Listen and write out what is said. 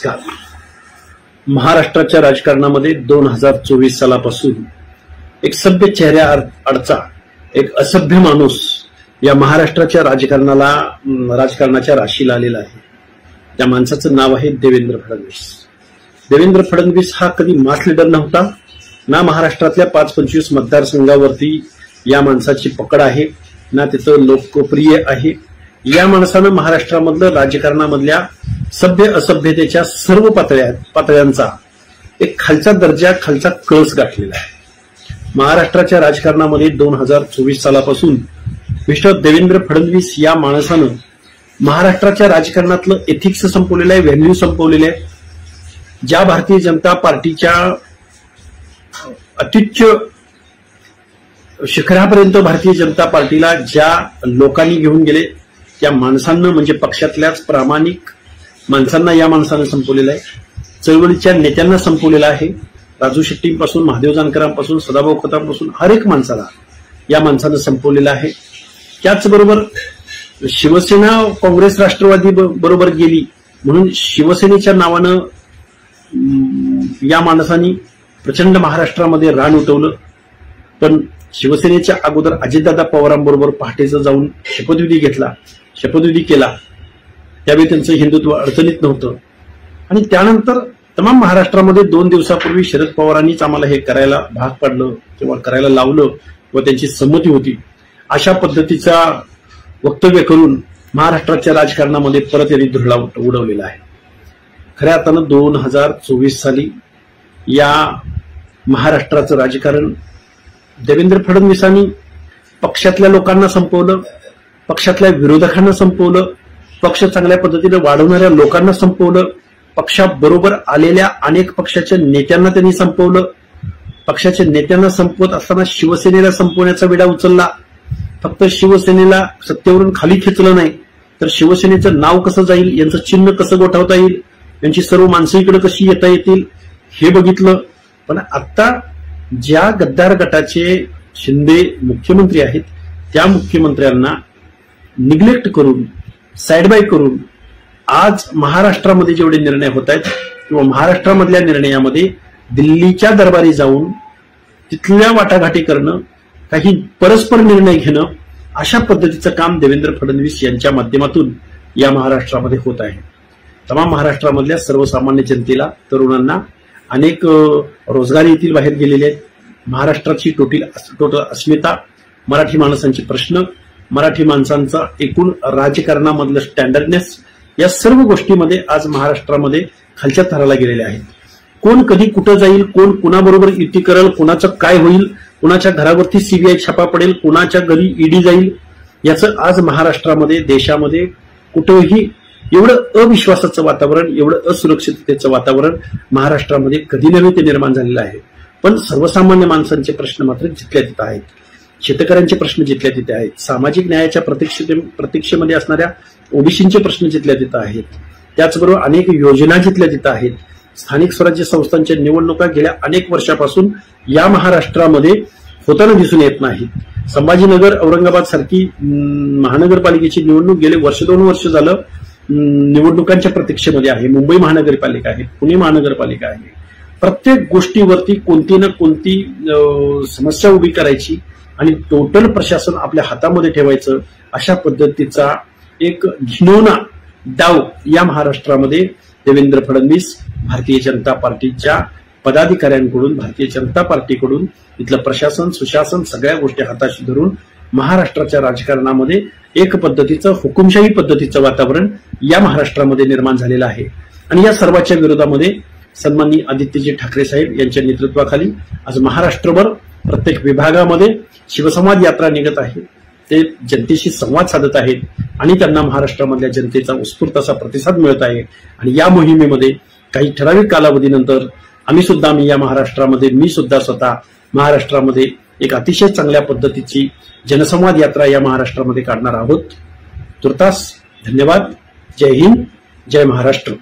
नमस्कार. महाराष्ट्राच्या राजकारणामध्ये 2024 सालापासून एक सभ्य चेहऱ्या अडचा एक असभ्य माणूस या महाराष्ट्राच्या राजकारणाच्या राशीला आलेला आहे. त्या माणसाचं नाव आहे देवेंद्र फडणवीस. देवेंद्र फडणवीस हा कधी मास लीडर नव्हता ना. महाराष्ट्रातल्या 5-25 मतदारसंघावरती या माणसाची पकड आहे ना, तिथं लोकप्रिय आहे. या माणसानं महाराष्ट्रामधलं राजकारणामधल्या सभ्य असभ्यतेच्या सर्व पातळ्यांचा एक खालचा दर्जा, खालचा कळस गाठलेला आहे. महाराष्ट्राच्या राजकारणामध्ये 2024 सालापासून मिस्टर देवेंद्र फडणवीस या माणसानं महाराष्ट्राच्या राजकारणातलं एथिक्स संपवलेलं आहे, व्हॅल्यू संपवलेले आहे. ज्या भारतीय जनता पार्टीच्या अत्युच्च शिखरापर्यंत भारतीय जनता पार्टीला ज्या लोकांनी घेऊन गेले त्या माणसांना, म्हणजे पक्षातल्याच प्रामाणिक माणसांना या माणसानं संपवलेलं आहे. चळवळीच्या नेत्यांना संपवलेलं आहे. राजू शेट्टींपासून, महादेव जानकरांपासून, सदाभाऊ खोतांपासून हर एक माणसाला या माणसानं संपवलेलं आहे. त्याचबरोबर शिवसेना काँग्रेस राष्ट्रवादी बरोबर गेली म्हणून शिवसेनेच्या नावानं या माणसांनी प्रचंड महाराष्ट्रामध्ये रान उठवलं. पण शिवसेनेच्या अगोदर अजितदादा पवारांबरोबर पहाटेचं जाऊन शपथविधी केला. त्यावेळी त्यांचं हिंदुत्व अडचणीत नव्हतं. आणि त्यानंतर तमाम महाराष्ट्रामध्ये 2 दिवसापूर्वी शरद पवारांनीच आम्हाला हे करायला भाग पाडलं किंवा करायला लावलं व त्यांची संमती होती, अशा पद्धतीचा वक्तव्य करून महाराष्ट्राच्या राजकारणामध्ये परत यांनी धुरळा उडवलेला आहे. खऱ्या अर्थानं 2024 साली या महाराष्ट्राचं राजकारण देवेंद्र फडणवीसांनी पक्षातल्या लोकांना संपवलं, पक्षातल्या विरोधकांना संपवलं, पक्ष चांगल्या पद्धतीने वाढवणाऱ्या लोकांना संपवलं, पक्षाबरोबर आलेल्या अनेक पक्षाच्या नेत्यांना त्यांनी संपवलं. पक्षाच्या नेत्यांना संपवत असताना शिवसेनेला संपवण्याचा विडा उचलला. फक्त शिवसेनेला सत्तेवरून खाली खेचलं नाही, तर शिवसेनेचं नाव कसं जाईल, यांचं चिन्ह कसं गोठवता येईल, यांची सर्व माणसं इकडे कशी येता येतील हे बघितलं. पण आता ज्या गद्दार गटाचे शिंदे मुख्यमंत्री आहेत त्या मुख्यमंत्र्यांना निग्लेक्ट करून, साइड बाय करून आज महाराष्ट्रामध्ये जेवढे निर्णय होत आहेत किंवा महाराष्ट्रामधल्या निर्णयामध्ये दिल्लीच्या दरबारी जाऊन तिथल्या वाटाघाटी करणं, काही परस्पर निर्णय घेणं, अशा पद्धतीचं काम देवेंद्र फडणवीस यांच्या माध्यमातून या महाराष्ट्रामध्ये होत आहे. तमाम महाराष्ट्रामधल्या सर्वसामान्य जनतेला, तरुणांना अनेक रोजगार येथील बाहेर गेलेले आहेत. महाराष्ट्राची टोटल अस्मिता, मराठी माणसांचे प्रश्न, मराठी माणसांचा एकूण राजकारणामधलं स्टँडर्डनेस, या सर्व गोष्टीमध्ये आज महाराष्ट्रामध्ये खालच्या थराला गेलेल्या आहेत. कोण कधी कुठं जाईल, कोण कुणाबरोबर युती करेल, कुणाचं काय होईल, कुणाच्या घरावरती सीबीआय छापा पडेल, कुणाच्या घरी ईडी जाईल, याचं आज महाराष्ट्रामध्ये, देशामध्ये कुठेही एवढं अविश्वासाचं वातावरण, एवढं असुरक्षिततेचं वातावरण महाराष्ट्रामध्ये कधी नव्हे ते निर्माण झालेलं आहे. पण सर्वसामान्य माणसांचे प्रश्न मात्र जिथल्या तिथं आहेत. शेतकऱ्यांचे प्रश्न जिथल्या तिथे आहेत. सामाजिक न्यायाच्या प्रतीक्षेमध्ये असणाऱ्या ओबीसींचे प्रश्न जिथल्या तिथं आहेत. त्याचबरोबर अनेक योजना जिथल्या तिथं आहेत. स्थानिक स्वराज्य संस्थांच्या निवडणुका गेल्या अनेक वर्षापासून या महाराष्ट्रामध्ये होताना दिसून येत नाहीत. संभाजीनगर, औरंगाबाद सारखी महानगरपालिकेची निवडणूक गेले 1-2 वर्ष झालं निवडणुकांच्या प्रतीक्षेमध्ये आहे. मुंबई महानगरपालिका आहे, पुणे महानगरपालिका आहे. प्रत्येक गोष्टीवरती कोणती ना कोणती समस्या उभी करायची आणि टोटल प्रशासन आपल्या हातामध्ये ठेवायचं, अशा पद्धतीचा एक घिनौना डाव या महाराष्ट्रामध्ये देवेंद्र फडणवीस, भारतीय जनता पार्टीच्या पदाधिकाऱ्यांकडून, भारतीय जनता पार्टीकडून, इथलं प्रशासन, सुशासन सगळ्या गोष्टी हाताशी धरून महाराष्ट्राच्या राजकारणामध्ये एक पद्धतीचं हुकुमशाही पद्धतीचं वातावरण या महाराष्ट्रामध्ये निर्माण झालेलं आहे. आणि या सर्वांच्या विरोधामध्ये सन्माननीय आदित्यजी ठाकरे साहेब यांच्या नेतृत्वाखाली आज महाराष्ट्रभर प्रत्येक विभागामध्ये शिवसंवाद यात्रा निघत आहे. ते जनतेशी संवाद साधत आहेत आणि त्यांना महाराष्ट्रामधल्या जनतेचा उत्स्फूर्त असा प्रतिसाद मिळत आहे. आणि या मोहिमेमध्ये काही ठराविक कालावधीनंतर आम्ही या महाराष्ट्रामध्ये, मी सुद्धा स्वतः महाराष्ट्रामध्ये एक अतिशय चांगल्या पद्धतीची जनसंवाद यात्रा या महाराष्ट्रामध्ये काढणार आहोत. तुर्तास धन्यवाद. जय हिंद, जय महाराष्ट्र.